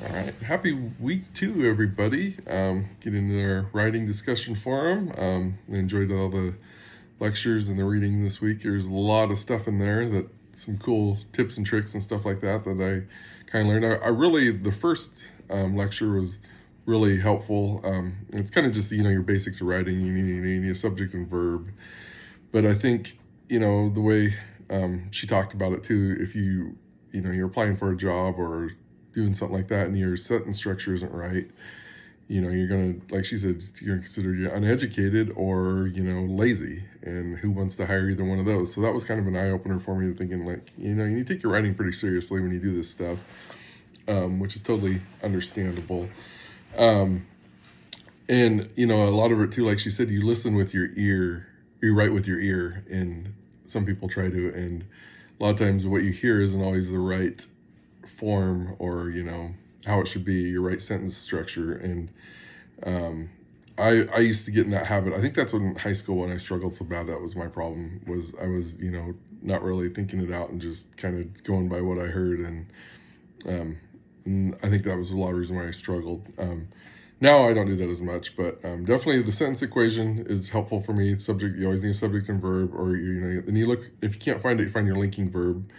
All right, happy week 2, everybody. Get into our writing discussion forum. I enjoyed all the lectures and the reading this week. There's a lot of stuff in there that some cool tips and tricks and stuff like that I kind of learned. I really, the first lecture was really helpful. It's kind of just, your basics of writing. You need a subject and verb. But I think, the way she talked about it too, if you're applying for a job or doing something like that and your sentence structure isn't right, you're gonna, like she said, you're gonna consider you uneducated or lazy, and who wants to hire either one of those? So that was kind of an eye-opener for me, thinking like, you need to take your writing pretty seriously when you do this stuff, which is totally understandable. And a lot of it too, like she said, you listen with your ear, you write with your ear, and some people try to, and a lot of times what you hear isn't always the right form or how it should be, your right sentence structure. And I used to get in that habit. I think that's when in high school, when I struggled so bad, that was my problem, was I was not really thinking it out and just kind of going by what I heard. And I think that was a lot of reason why I struggled. Now I don't do that as much, but definitely the sentence equation is helpful for me. Subject, you always need a subject and verb, or then you look, if you can't find it, you find your linking verb,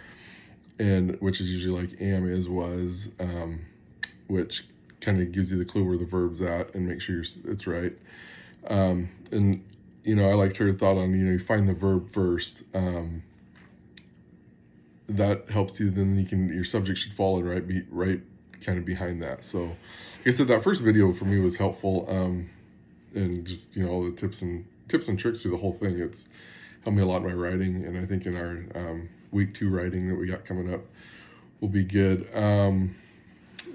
and which is usually like am, is, was, which kind of gives you the clue where the verb's at, and make sure it's right. And I liked her thought on you find the verb first. That helps you. Then your subject should fall in right kind of behind that. So like I said, that first video for me was helpful, and just all the tips and tricks through the whole thing. It's helped me a lot in my writing, and I think in our week 2 writing that we got coming up will be good.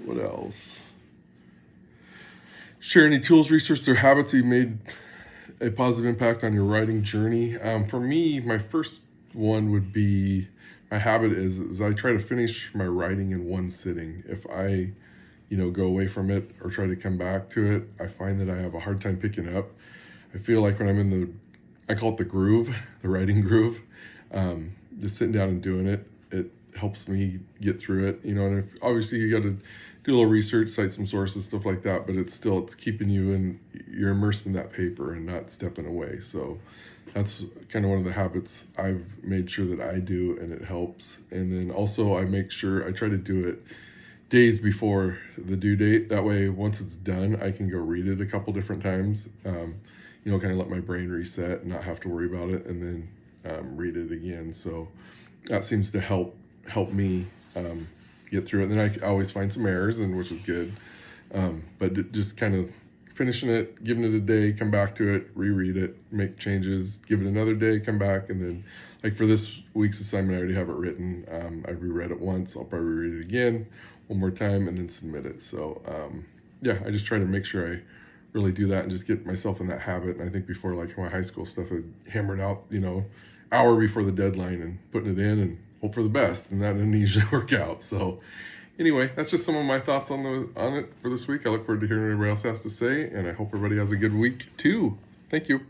What else? Share any tools, resources, or habits you made a positive impact on your writing journey. For me, my first one would be, my habit is I try to finish my writing in one sitting. If I go away from it or try to come back to it, I find that I have a hard time picking up. I feel like when I'm in I call it the groove, the writing groove, just sitting down and doing it, it helps me get through it, and obviously you got to do a little research, cite some sources, stuff like that, but it's keeping you're immersed in that paper and not stepping away. So that's kind of one of the habits I've made sure that I do, and it helps. And then also I make sure I try to do it days before the due date. That way, once it's done, I can go read it a couple different times, kind of let my brain reset and not have to worry about it, and then read it again. So that seems to help me get through it. And then I always find some errors, and which is good. But just kind of finishing it, giving it a day, come back to it, reread it, make changes, give it another day, come back. And then like for this week's assignment, I already have it written. I reread it once. I'll probably read it again one more time and then submit it. So yeah, I just try to make sure I really do that and just get myself in that habit. And I think before, like my high school stuff, I hammered out, hour before the deadline and putting it in and hope for the best, and that didn't usually work out. So anyway, that's just some of my thoughts on it for this week. I look forward to hearing what everybody else has to say, and I hope everybody has a good week too. Thank you.